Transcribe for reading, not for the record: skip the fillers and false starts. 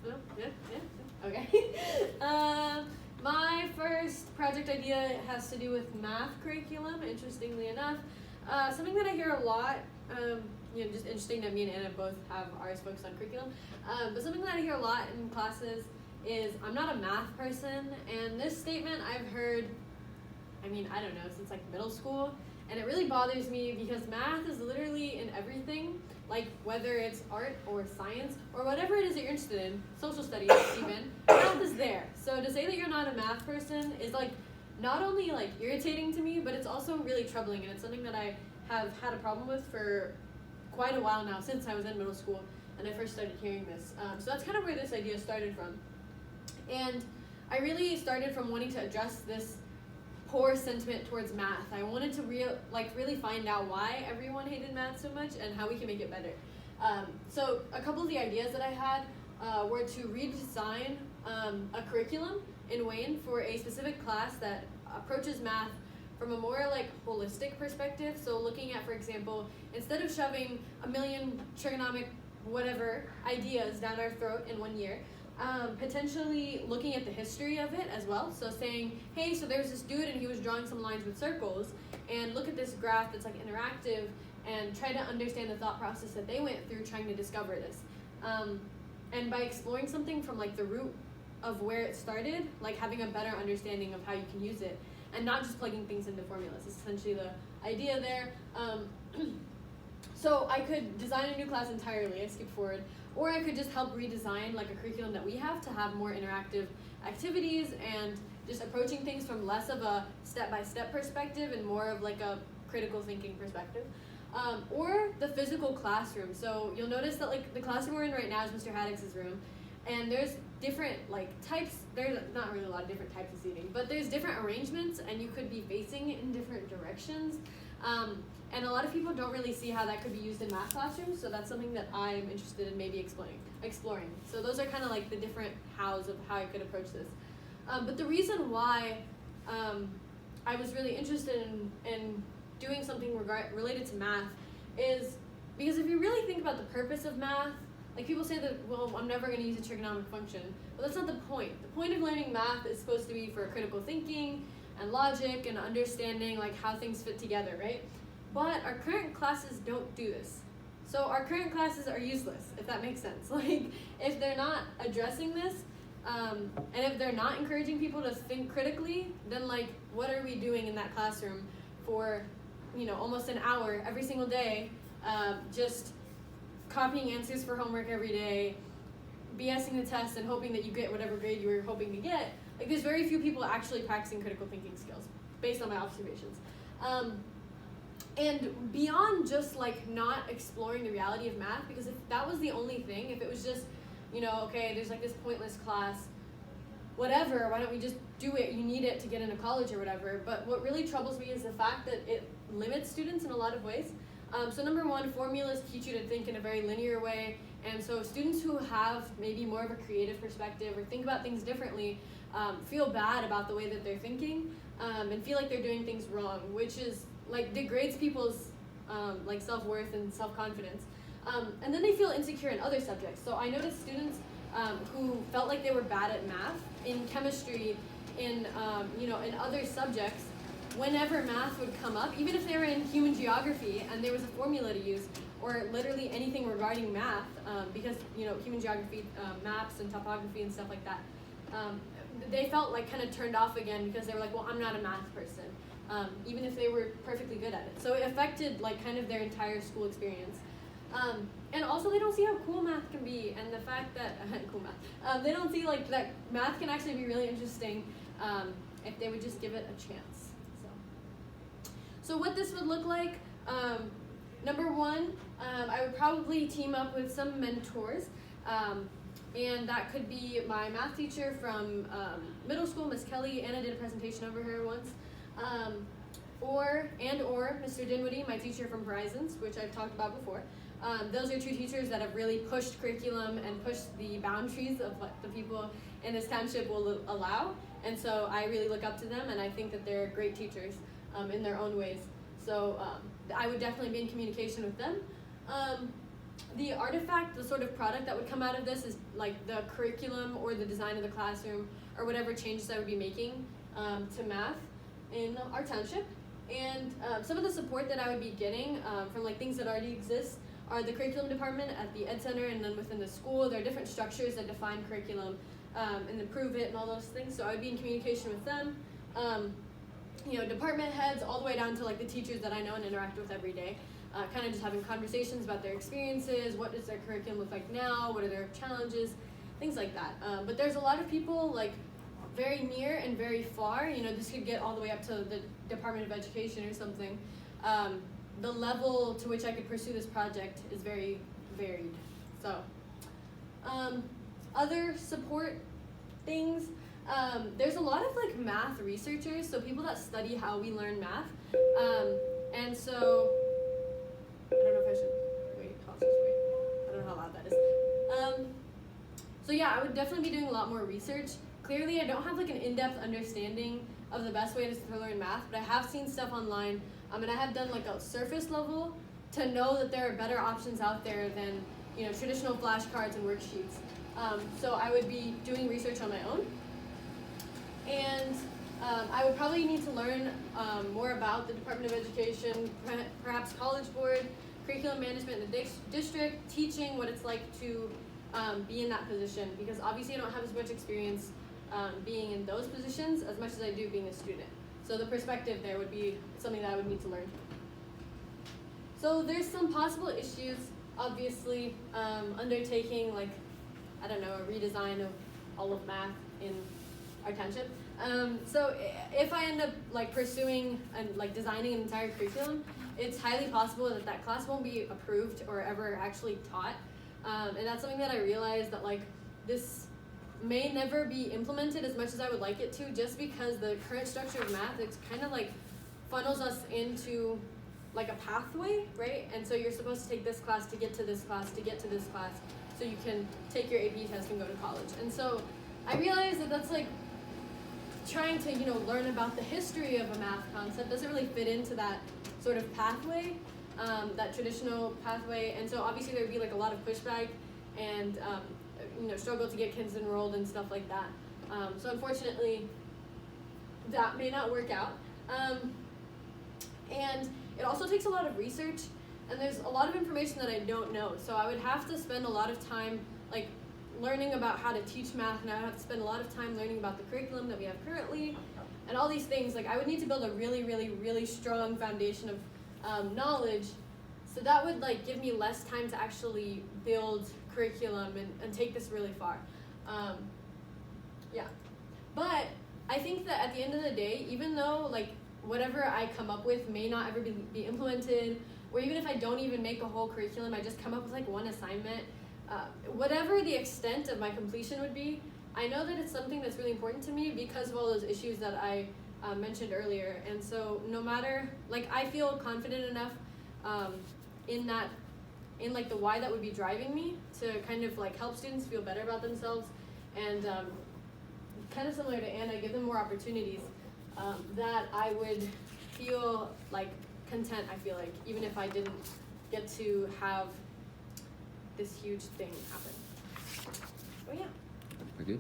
No? Yeah? Okay. My first project idea has to do with math curriculum, interestingly enough. Something that I hear a lot, just interesting that me and Anna both have ours focused on curriculum, but something that I hear a lot in classes is I'm not a math person, and this statement I've heard, I don't know, since like middle school, and it really bothers me because math is literally in everything, like whether it's art or science or whatever it is that you're interested in, social studies even, math is there. So to say that you're not a math person is like not only like irritating to me, but it's also really troubling, and it's something that I have had a problem with for quite a while now, since I was in middle school and I first started hearing this. So that's kind of where this idea started from. And I really started from wanting to address this poor sentiment towards math. I wanted to really find out why everyone hated math so much and how we can make it better. So a couple of the ideas that I had were to redesign a curriculum in Wayne for a specific class that approaches math from a more like holistic perspective. So looking at, for example, instead of shoving a million trigonomic whatever ideas down our throat in 1 year, potentially looking at the history of it as well. So saying, hey, so there's this dude and he was drawing some lines with circles, and look at this graph that's like interactive, and try to understand the thought process that they went through trying to discover this. And by exploring something from like the root of where it started, like having a better understanding of how you can use it, and not just plugging things into formulas is essentially the idea there. So I could design a new class entirely, I skipped forward, or I could just help redesign like a curriculum that we have to have more interactive activities and just approaching things from less of a step-by-step perspective and more of like a critical thinking perspective. Or the physical classroom. So you'll notice that like the classroom we're in right now is Mr. Haddock's room, and there's different like types, there's not really a lot of different types of seating, but there's different arrangements and you could be facing in different directions. And a lot of people don't really see how that could be used in math classrooms, so that's something that I'm interested in maybe exploring. So those are kind of like the different hows of how I could approach this. But the reason why I was really interested in doing something related to math is because if you really think about the purpose of math, like people say that, well, I'm never going to use a trigonomic function, but that's not the point. The point of learning math is supposed to be for critical thinking and logic and understanding like how things fit together, right? But our current classes don't do this. So our current classes are useless, if that makes sense. Like, if they're not addressing this, and if they're not encouraging people to think critically, then like, what are we doing in that classroom for, almost an hour every single day, just copying answers for homework every day, BSing the test and hoping that you get whatever grade you were hoping to get? Like, there's very few people actually practicing critical thinking skills, based on my observations. And beyond just like not exploring the reality of math, because if that was the only thing, if it was just, okay, there's like this pointless class, whatever, why don't we just do it? You need it to get into college or whatever. But what really troubles me is the fact that it limits students in a lot of ways. So number one, formulas teach you to think in a very linear way. And so students who have maybe more of a creative perspective or think about things differently feel bad about the way that they're thinking and feel like they're doing things wrong, which is like degrades people's like self-worth and self-confidence. And then they feel insecure in other subjects. So I noticed students who felt like they were bad at math, in chemistry, in in other subjects, whenever math would come up, even if they were in human geography and there was a formula to use, or literally anything regarding math, because human geography, maps and topography and stuff like that, they felt like kind of turned off again because they were like, well, I'm not a math person, even if they were perfectly good at it. So it affected like kind of their entire school experience. And also they don't see how cool math can be, and the fact that, cool math, they don't see like that math can actually be really interesting if they would just give it a chance. So what this would look like, number one, I would probably team up with some mentors, and that could be my math teacher from middle school, Miss Kelly. Anna did a presentation over her once, or Mr. Dinwiddie, my teacher from Horizons, which I've talked about before. Those are two teachers that have really pushed curriculum and pushed the boundaries of what the people in this township will allow, and so I really look up to them, and I think that they're great teachers in their own ways. So I would definitely be in communication with them. the artifact, the sort of product that would come out of this is like the curriculum or the design of the classroom or whatever changes I would be making to math in our township. And some of the support that I would be getting from like things that already exist are the curriculum department at the Ed Center, and then within the school there are different structures that define curriculum and improve it and all those things. So I would be in communication with them. You know, department heads all the way down to like the teachers that I know and interact with every day. Kind of just having conversations about their experiences, what does their curriculum look like now, what are their challenges, things like that. But there's a lot of people like very near and very far. You know, this could get all the way up to the Department of Education or something. The level to which I could pursue this project is very varied. So, other support things, there's a lot of like math researchers, so people that study how we learn math. And so, I don't know if I should wait, pause this, wait. I don't know how loud that is. So yeah, I would definitely be doing a lot more research. Clearly, I don't have like an in-depth understanding of the best way to learn math, but I have seen stuff online, and I have done like a surface level to know that there are better options out there than, you know, traditional flashcards and worksheets. So I would be doing research on my own, and I would probably need to learn more about the Department of Education, perhaps College Board, curriculum management in the district, teaching what it's like to be in that position, because obviously I don't have as much experience being in those positions as much as I do being a student. So the perspective there would be something that I would need to learn. So there's some possible issues, obviously, undertaking like, I don't know, a redesign of all of math in our township. So if I end up like pursuing and like designing an entire curriculum, it's highly possible that that class won't be approved or ever actually taught. And that's something that I realized that like this may never be implemented as much as I would like it to, just because the current structure of math, it's kind of like funnels us into like a pathway, right? And so you're supposed to take this class to get to this class to get to this class, so you can take your AP test and go to college. And so I realized that that's like trying to, you know, learn about the history of a math concept doesn't really fit into that sort of pathway, that traditional pathway. And so obviously there would be like a lot of pushback and you know, struggle to get kids enrolled and stuff like that. So unfortunately, that may not work out. And it also takes a lot of research, and there's a lot of information that I don't know. So I would have to spend a lot of time like learning about how to teach math, and I would have to spend a lot of time learning about the curriculum that we have currently, and all these things. Like I would need to build a really, really, really strong foundation of knowledge. So that would like give me less time to actually build curriculum and take this really far. Yeah, but I think that at the end of the day, even though like whatever I come up with may not ever be implemented, or even if I don't even make a whole curriculum, I just come up with like one assignment, whatever the extent of my completion would be, I know that it's something that's really important to me because of all those issues that I mentioned earlier. And so no matter, like I feel confident enough in that, in like the why that would be driving me to kind of like help students feel better about themselves, and kind of similar to Anna, give them more opportunities, that I would feel like content, I feel like, even if I didn't get to have this huge thing happen. But yeah. Okay.